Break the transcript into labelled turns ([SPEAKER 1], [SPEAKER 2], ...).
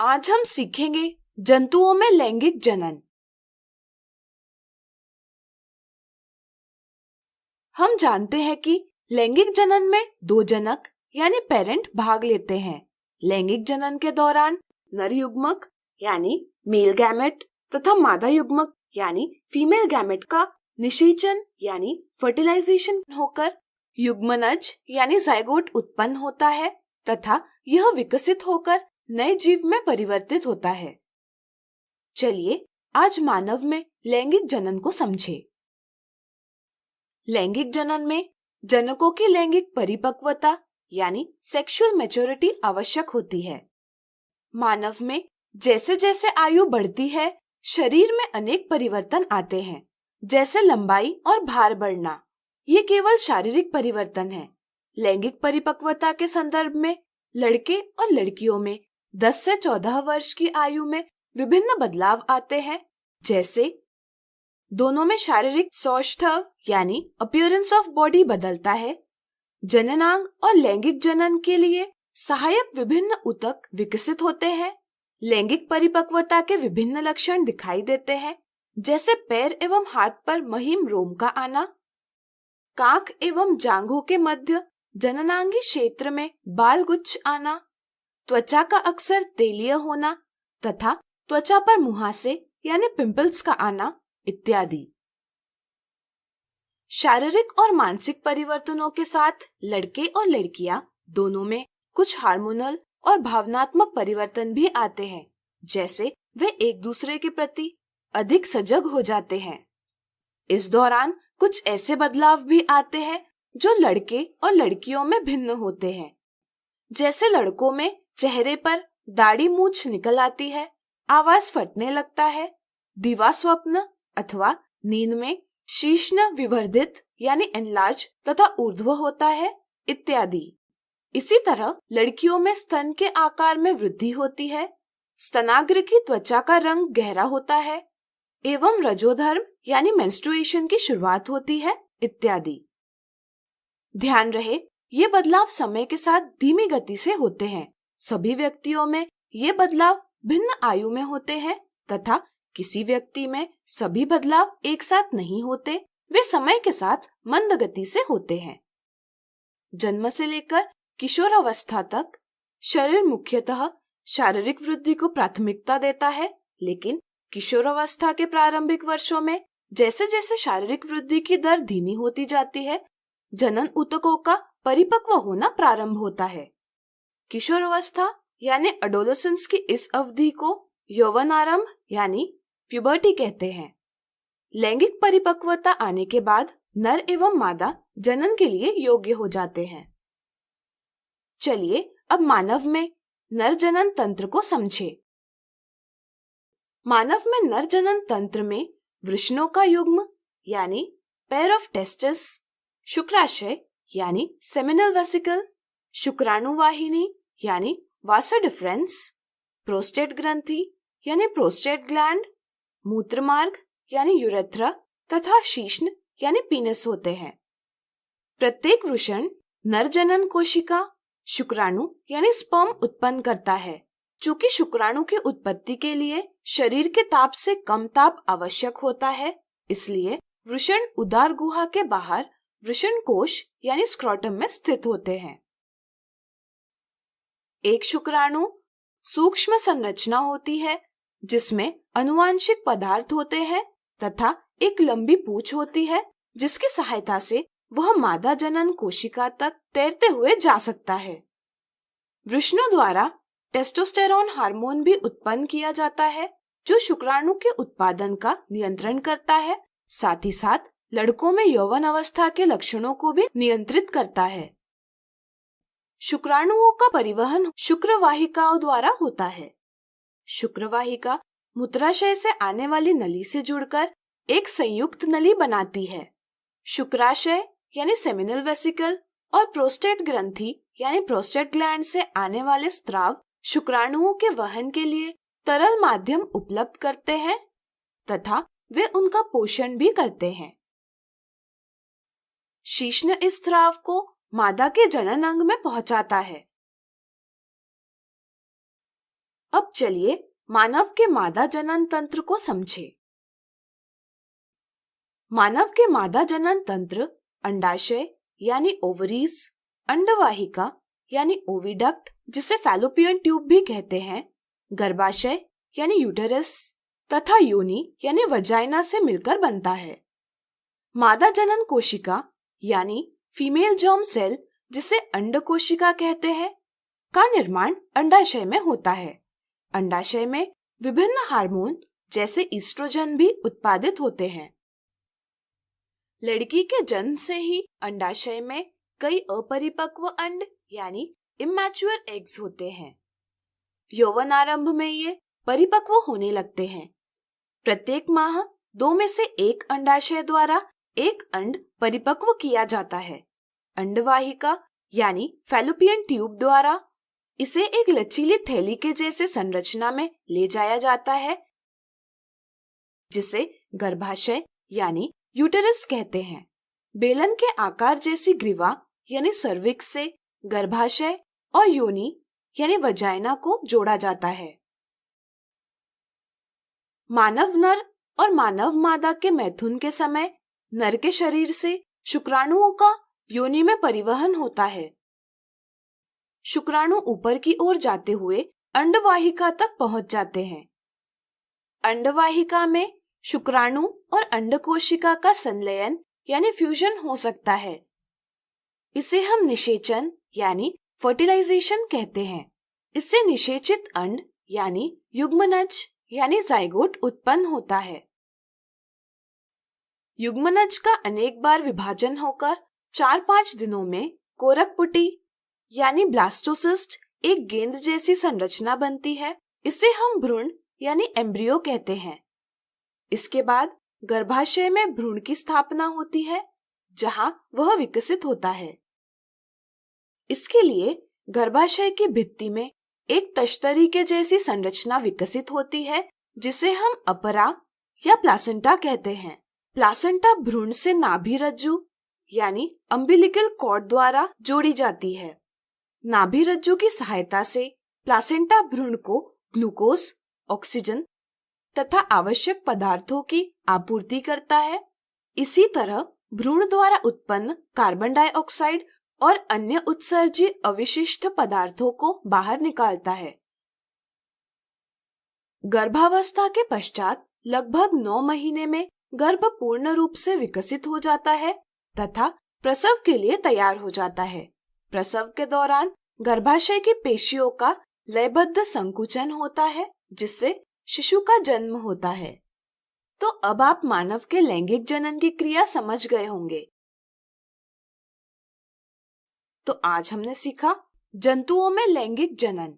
[SPEAKER 1] आज हम सीखेंगे जंतुओं में लैंगिक जनन। हम जानते हैं कि लैंगिक जनन में दो जनक यानी पेरेंट भाग लेते हैं। लैंगिक जनन के दौरान नर युग्मक यानी मेल गैमेट तथा मादा युग्मक यानी फीमेल गैमेट का निषेचन यानी फर्टिलाइजेशन होकर युग्मनज यानी जाइगोट उत्पन्न होता है तथा यह विकसित होकर नए जीव में परिवर्तित होता है। चलिए आज मानव में लैंगिक जनन को समझें। लैंगिक जनन में जनकों की लैंगिक परिपक्वता यानी सेक्सुअल मैच्योरिटी आवश्यक होती है। मानव में जैसे जैसे आयु बढ़ती है, शरीर में अनेक परिवर्तन आते हैं, जैसे लंबाई और भार बढ़ना। ये केवल शारीरिक परिवर्तन है। लैंगिक परिपक्वता के संदर्भ में लड़के और लड़कियों में 10 से 14 वर्ष की आयु में विभिन्न बदलाव आते हैं, जैसे दोनों में शारीरिक सौष्ठव यानी अपीयरेंस ऑफ बॉडी बदलता है। जननांग और लैंगिक जनन के लिए सहायक विभिन्न ऊतक विकसित होते हैं। लैंगिक परिपक्वता के विभिन्न लक्षण दिखाई देते हैं, जैसे पैर एवं हाथ पर महीन रोम का आना, कांख एवं जांघों के मध्य जननांगी क्षेत्र में बाल गुच्छ आना, त्वचा का अक्सर तेलीय होना तथा त्वचा पर मुहासे यानी पिंपल्स का आना इत्यादि। शारीरिक और मानसिक परिवर्तनों के साथ लड़के और लड़कियां दोनों में कुछ हार्मोनल और भावनात्मक परिवर्तन भी आते हैं, जैसे वे एक दूसरे के प्रति अधिक सजग हो जाते हैं। इस दौरान कुछ ऐसे बदलाव भी आते हैं जो लड़के और लड़कियों में भिन्न होते हैं, जैसे लड़कों में चेहरे पर दाढ़ी मूंछ निकल आती है, आवाज फटने लगता है, दिवा स्वप्न अथवा नींद में शीश्न विवर्धित यानी एनलार्ज तथा ऊर्ध्व होता है इत्यादि। इसी तरह लड़कियों में स्तन के आकार में वृद्धि होती है, स्तनाग्र की त्वचा का रंग गहरा होता है एवं रजोधर्म यानी मेंस्ट्रुएशन की शुरुआत होती है इत्यादि। ध्यान रहे, ये बदलाव समय के साथ धीमी गति से होते हैं। सभी व्यक्तियों में ये बदलाव भिन्न आयु में होते हैं तथा किसी व्यक्ति में सभी बदलाव एक साथ नहीं होते, वे समय के साथ मंद गति से होते हैं। जन्म से लेकर किशोरावस्था तक शरीर मुख्यतः शारीरिक वृद्धि को प्राथमिकता देता है, लेकिन किशोरावस्था के प्रारंभिक वर्षों में जैसे जैसे शारीरिक वृद्धि की दर धीमी होती जाती है, जनन ऊतकों का परिपक्व होना प्रारंभ होता है। किशोरावस्था यानी एडोलेसेंस की इस अवधि को यौवनारंभ यानी प्यूबर्टी कहते हैं। लैंगिक परिपक्वता आने के बाद नर एवं मादा जनन के लिए योग्य हो जाते हैं। चलिए अब मानव में नर जनन तंत्र को समझें। मानव में नर जनन तंत्र में वृषणों का युग्म यानी पेयर ऑफ टेस्टिस, शुक्राशय यानी सेमिनल वेसिकल, शुक्राणु वाहिनी यानी वासा डिफरेंस, प्रोस्टेट ग्रंथि यानी प्रोस्टेट ग्लैंड, मूत्र मार्ग यानी यूरेथ्रा तथा शीश्न यानी पीनस होते हैं। प्रत्येक वृषण नर जनन कोशिका शुक्राणु यानी स्पर्म उत्पन्न करता है। चूंकि शुक्राणु की उत्पत्ति के लिए शरीर के ताप से कम ताप आवश्यक होता है, इसलिए वृषण उदर गुहा के बाहर वृषण कोश यानी स्क्रोटम में स्थित होते हैं। एक शुक्राणु सूक्ष्म संरचना होती है जिसमें अनुवांशिक पदार्थ होते हैं तथा एक लंबी पूंछ होती है, जिसकी सहायता से वह मादा जनन कोशिका तक तैरते हुए जा सकता है। वृषणों द्वारा टेस्टोस्टेरोन हार्मोन भी उत्पन्न किया जाता है, जो शुक्राणु के उत्पादन का नियंत्रण करता है। साथ ही साथ लड़कों में यौवन अवस्था के लक्षणों को भी नियंत्रित करता है। शुक्राणुओं का परिवहन शुक्रवाहिकाओं द्वारा होता है। शुक्रवाहिका मूत्राशय से आने वाली नली से जुड़कर एक संयुक्त नली बनाती है। शुक्राशय यानी सेमिनल वेसिकल और प्रोस्टेट ग्रंथि यानी प्रोस्टेट ग्लैंड से आने वाले स्राव शुक्राणुओं के वहन के लिए तरल माध्यम उपलब्ध करते हैं तथा वे उनका पोषण भी करते हैं। शीश्न इस स्राव को मादा के जनन अंग में पहुंचाता है। अब चलिए मानव के मादा जनन तंत्र को समझें। मानव के मादा जनन तंत्र अंडाशय यानी ओवरीज, अंडवाहिका यानी ओविडक्ट जिसे फैलोपियन ट्यूब भी कहते हैं, गर्भाशय यानी यूटेरस तथा योनि यानी वजाइना से मिलकर बनता है। मादा जनन कोशिका यानी फीमेल जर्म सेल जिसे अंड कोशिका कहते हैं का निर्माण अंडाशय में होता है। अंडाशय में विभिन्न हार्मोन जैसे ईस्ट्रोजन भी उत्पादित होते हैं। लड़की के जन्म से ही अंडाशय में कई अपरिपक्व अंड यानी इमैच्योर एग्स होते हैं। यौवन आरंभ में ये परिपक्व होने लगते हैं। प्रत्येक माह 2 में से 1 अंडाशय द्वारा 1 अंड परिपक्व किया जाता है। अंडवाहिका यानी फैलोपियन ट्यूब द्वारा इसे एक लचीली थैली के जैसे संरचना में ले जाया जाता है जिसे गर्भाशय यानी यूटेरस कहते हैं। बेलन के आकार जैसी ग्रीवा यानी सर्विक्स से गर्भाशय और योनि यानी वजाइना को जोड़ा जाता है। मानव नर और मानव मादा के मैथुन के समय नर के शरीर से शुक्राणुओं का योनि में परिवहन होता है। शुक्राणु ऊपर की ओर जाते हुए अंडवाहिका तक पहुंच जाते हैं। अंडवाहिका में शुक्राणु और अंडकोशिका का संलयन यानी फ्यूजन हो सकता है। इसे हम निषेचन यानी फर्टिलाइजेशन कहते हैं। इससे निषेचित अंड यानी युग्मनज यानी जाइगोट उत्पन्न होता है। युग्मनज का अनेक बार विभाजन होकर 4-5 दिनों में कोरकपुटी यानी ब्लास्टोसिस्ट एक गेंद जैसी संरचना बनती है। इसे हम भ्रूण यानी एम्ब्रियो कहते हैं। इसके बाद गर्भाशय में भ्रूण की स्थापना होती है जहां वह विकसित होता है। इसके लिए गर्भाशय की भित्ति में एक तश्तरी के जैसी संरचना विकसित होती है जिसे हम अपरा या प्लासेंटा कहते हैं। प्लासेंटा भ्रूण से नाभि रज्जु यानी अम्बिलिकल कॉर्ड द्वारा जोड़ी जाती है। नाभि रज्जु की सहायता से प्लासेंटा भ्रूण को ग्लूकोज, ऑक्सीजन तथा आवश्यक पदार्थों की आपूर्ति करता है। इसी तरह भ्रूण द्वारा उत्पन्न कार्बन डाइऑक्साइड और अन्य उत्सर्जी अविशिष्ट पदार्थों को बाहर निकालता है। गर्भावस्था के पश्चात लगभग 9 महीने में गर्भ पूर्ण रूप से विकसित हो जाता है तथा प्रसव के लिए तैयार हो जाता है। प्रसव के दौरान गर्भाशय की पेशियों का लयबद्ध संकुचन होता है जिससे शिशु का जन्म होता है। तो अब आप मानव के लैंगिक जनन की क्रिया समझ गए होंगे। तो आज हमने सीखा जंतुओं में लैंगिक जनन।